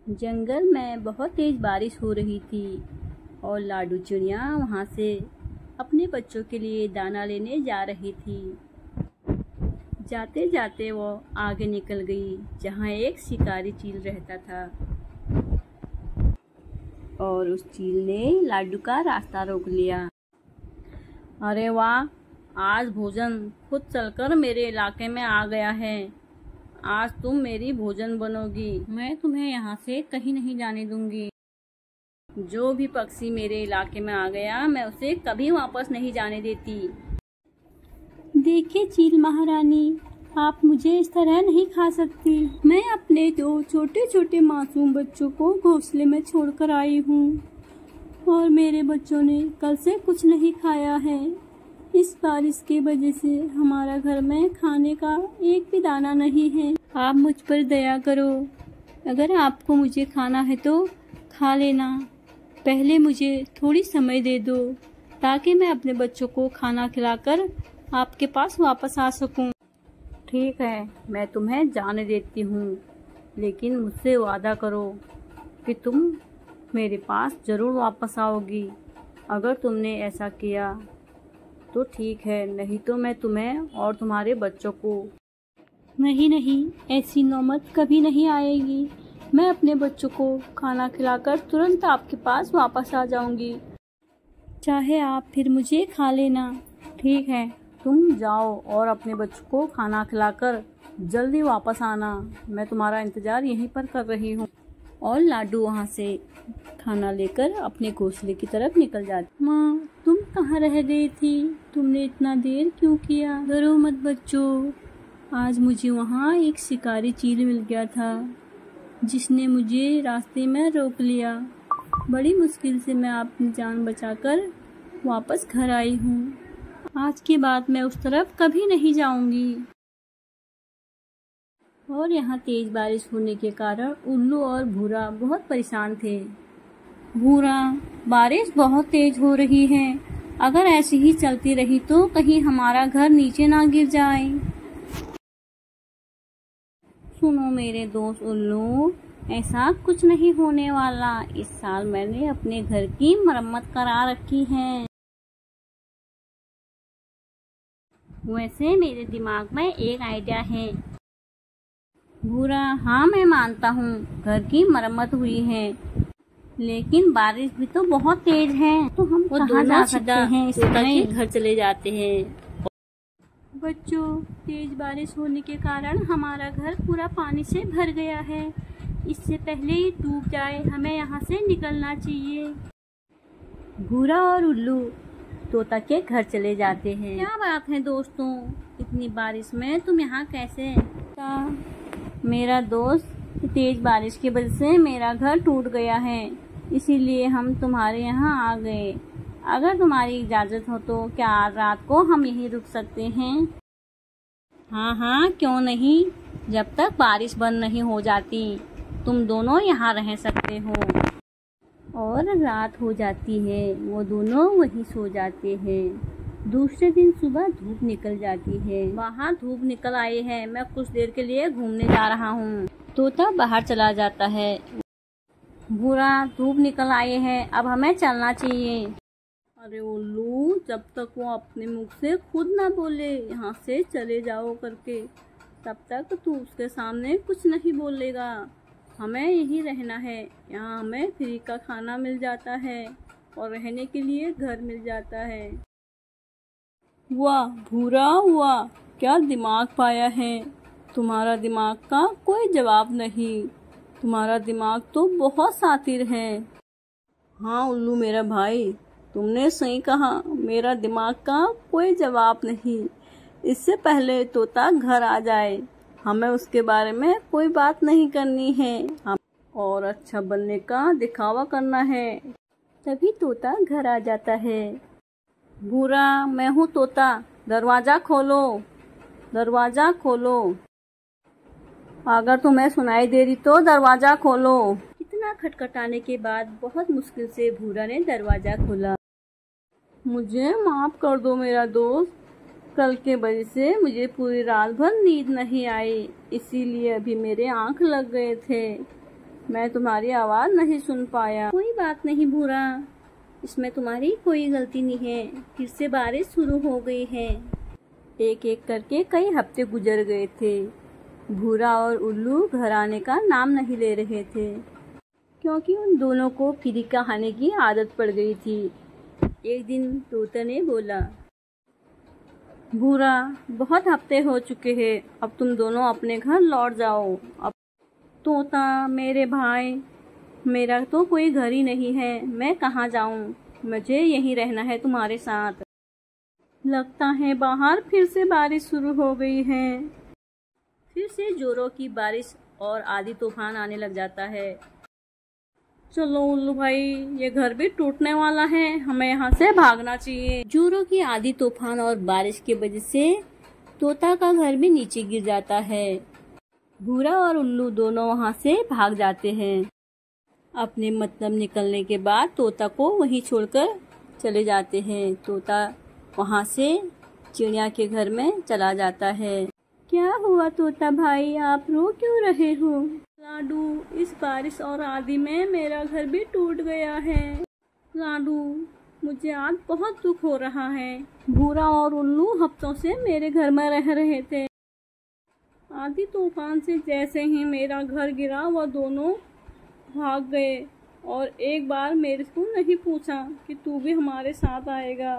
जंगल में बहुत तेज बारिश हो रही थी और लाडू चिड़िया वहाँ से अपने बच्चों के लिए दाना लेने जा रही थी। जाते जाते वो आगे निकल गई जहाँ एक शिकारी चील रहता था और उस चील ने लाडू का रास्ता रोक लिया। अरे वाह, आज भोजन खुद चलकर मेरे इलाके में आ गया है। आज तुम मेरी भोजन बनोगी। मैं तुम्हें यहाँ से कहीं नहीं जाने दूंगी। जो भी पक्षी मेरे इलाके में आ गया मैं उसे कभी वापस नहीं जाने देती। देखिए चील महारानी, आप मुझे इस तरह नहीं खा सकती। मैं अपने 2 छोटे छोटे मासूम बच्चों को घोंसले में छोड़कर आई हूँ और मेरे बच्चों ने कल से कुछ नहीं खाया है। इस बारिश की वजह से हमारा घर में खाने का एक भी दाना नहीं है। आप मुझ पर दया करो। अगर आपको मुझे खाना है तो खा लेना। पहले मुझे थोड़ी समय दे दो ताकि मैं अपने बच्चों को खाना खिलाकर आपके पास वापस आ सकूं। ठीक है, मैं तुम्हें जाने देती हूँ, लेकिन मुझसे वादा करो कि तुम मेरे पास ज़रूर वापस आओगी। अगर तुमने ऐसा किया तो ठीक है, नहीं तो मैं तुम्हें और तुम्हारे बच्चों को। नहीं नहीं, ऐसी नौबत कभी नहीं आएगी। मैं अपने बच्चों को खाना खिलाकर तुरंत आपके पास वापस आ जाऊंगी। चाहे आप फिर मुझे खा लेना। ठीक है, तुम जाओ और अपने बच्चों को खाना खिलाकर जल्दी वापस आना। मैं तुम्हारा इंतज़ार यहीं पर कर रही हूँ। और लाडू वहाँ से खाना लेकर अपने घोंसले की तरफ निकल जाती। माँ, तुम कहाँ रह गई थी? तुमने इतना देर क्यों किया? डरो मत बच्चों, आज मुझे वहाँ एक शिकारी चील मिल गया था जिसने मुझे रास्ते में रोक लिया। बड़ी मुश्किल से मैं अपनी जान बचाकर वापस घर आई हूँ। आज के बाद मैं उस तरफ कभी नहीं जाऊंगी। और यहाँ तेज बारिश होने के कारण उल्लू और भूरा बहुत परेशान थे। भूरा, बारिश बहुत तेज हो रही है। अगर ऐसी ही चलती रही तो कहीं हमारा घर नीचे ना गिर जाए। सुनो मेरे दोस्त उल्लू, ऐसा कुछ नहीं होने वाला। इस साल मैंने अपने घर की मरम्मत करा रखी है। वैसे मेरे दिमाग में एक आइडिया है। भूरा, हाँ मैं मानता हूँ घर की मरम्मत हुई है, लेकिन बारिश भी तो बहुत तेज है, तो हम कहाँ जा सकते हैं? इसलिए घर चले जाते हैं। बच्चों, तेज बारिश होने के कारण हमारा घर पूरा पानी से भर गया है। इससे पहले ही डूब जाए, हमें यहाँ से निकलना चाहिए। भूरा और उल्लू तोता के घर चले जाते हैं। क्या बात है दोस्तों, इतनी बारिश में तुम यहाँ कैसे? मेरा दोस्त, तेज बारिश की वजह से मेरा घर टूट गया है, इसीलिए हम तुम्हारे यहाँ आ गए। अगर तुम्हारी इजाज़त हो तो क्या आज रात को हम यहीं रुक सकते हैं? हाँ हाँ, क्यों नहीं। जब तक बारिश बंद नहीं हो जाती तुम दोनों यहाँ रह सकते हो। और रात हो जाती है, वो दोनों वहीं सो जाते हैं। दूसरे दिन सुबह धूप निकल जाती है। वहाँ धूप निकल आई है, मैं कुछ देर के लिए घूमने जा रहा हूँ। तोता बाहर चला जाता है। भूरा, धूप निकल आई है, अब हमें चलना चाहिए। अरे उल्लू, जब तक वो अपने मुख से खुद ना बोले यहाँ से चले जाओ करके, तब तक तू उसके सामने कुछ नहीं बोलेगा। हमें यहीं रहना है। यहाँ हमें फ्री का खाना मिल जाता है और रहने के लिए घर मिल जाता है। वाह भूरा, वाह क्या दिमाग पाया है। तुम्हारा दिमाग का कोई जवाब नहीं। तुम्हारा दिमाग तो बहुत शातिर है। हाँ उल्लू मेरा भाई, तुमने सही कहा, मेरा दिमाग का कोई जवाब नहीं। इससे पहले तोता घर आ जाए, हमें उसके बारे में कोई बात नहीं करनी है। हम और अच्छा बनने का दिखावा करना है। तभी तोता घर आ जाता है। भूरा, मैं हूँ तोता, दरवाजा खोलो, दरवाजा खोलो। अगर तुम्हें सुनाई दे रही तो दरवाजा खोलो। इतना खटखटाने के बाद बहुत मुश्किल से भूरा ने दरवाजा खोला। मुझे माफ कर दो मेरा दोस्त, कल के वजह से मुझे पूरी रात भर नींद नहीं आई, इसीलिए अभी मेरे आंख लग गए थे। मैं तुम्हारी आवाज नहीं सुन पाया। कोई बात नहीं भूरा, इसमें तुम्हारी कोई गलती नहीं है। फिर से बारिश शुरू हो गई है। एक एक करके कई हफ्ते गुजर गए थे। भूरा और उल्लू घर आने का नाम नहीं ले रहे थे, क्योंकि उन दोनों को फ्री का खाने की आदत पड़ गई थी। एक दिन तोता ने बोला, भूरा, बहुत हफ्ते हो चुके हैं, अब तुम दोनों अपने घर लौट जाओ। अब तोता, मेरे भाई, मेरा तो कोई घर ही नहीं है, मैं कहाँ जाऊँ? मुझे यहीं रहना है तुम्हारे साथ। लगता है बाहर फिर से बारिश शुरू हो गई है। फिर से जोरों की बारिश और आंधी तूफान आने लग जाता है। चलो उल्लू भाई, ये घर भी टूटने वाला है, हमें यहाँ से भागना चाहिए। जोरों की आंधी तूफान और बारिश की वजह से तोता का घर भी नीचे गिर जाता है। भूरा और उल्लू दोनों वहाँ से भाग जाते हैं। अपने मतलब निकलने के बाद तोता को वहीं छोड़कर चले जाते हैं। तोता वहाँ से चिड़िया के घर में चला जाता है। क्या हुआ तोता भाई, आप रो क्यों रहे हो? लाडू, इस बारिश और आंधी में मेरा घर भी टूट गया है। लाडू, मुझे आज बहुत दुख हो रहा है। भूरा और उल्लू हफ्तों से मेरे घर में रह रहे थे। आंधी तूफान से जैसे ही मेरा घर गिरा, वह दोनों भाग गए और एक बार मेरे को नहीं पूछा कि तू भी हमारे साथ आएगा।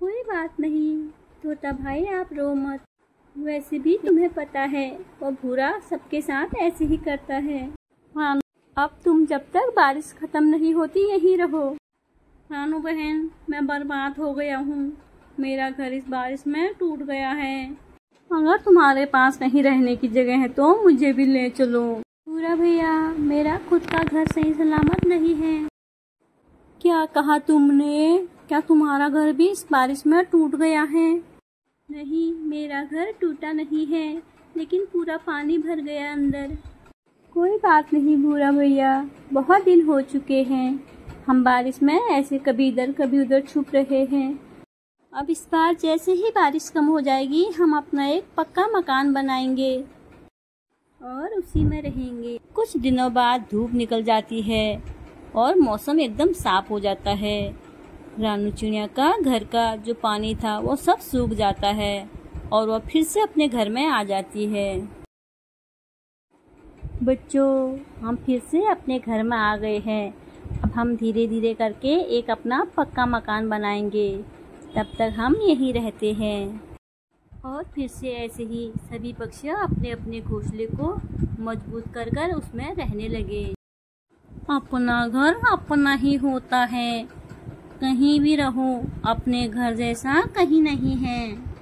कोई बात नहीं तोता भाई, आप रो मत। वैसे भी तुम्हें पता है, वो भूरा सबके साथ ऐसे ही करता है। हाँ, अब तुम जब तक बारिश खत्म नहीं होती यहीं रहो। रानू बहन, मैं बर्बाद हो गया हूँ। मेरा घर इस बारिश में टूट गया है। अगर तुम्हारे पास कहीं रहने की जगह है तो मुझे भी ले चलो। भूरा भैया, मेरा खुद का घर सही सलामत नहीं है। क्या कहा तुमने? क्या तुम्हारा घर भी इस बारिश में टूट गया है? नहीं, मेरा घर टूटा नहीं है, लेकिन पूरा पानी भर गया अंदर। कोई बात नहीं भूरा भैया, बहुत दिन हो चुके हैं, हम बारिश में ऐसे कभी इधर कभी उधर छुप रहे हैं। अब इस बार जैसे ही बारिश कम हो जाएगी, हम अपना एक पक्का मकान बनाएंगे और उसी में रहेंगे। कुछ दिनों बाद धूप निकल जाती है और मौसम एकदम साफ हो जाता है। रानू चिड़िया का घर का जो पानी था वो सब सूख जाता है और वह फिर से अपने घर में आ जाती है। बच्चों, हम फिर से अपने घर में आ गए हैं। अब हम धीरे धीरे करके एक अपना पक्का मकान बनाएंगे। तब तक हम यहीं रहते हैं और फिर से ऐसे ही सभी पक्षी अपने अपने घोंसले को मजबूत कर कर उसमें रहने लगे। अपना घर अपना ही होता है, कहीं भी रहो, अपने घर जैसा कहीं नहीं है।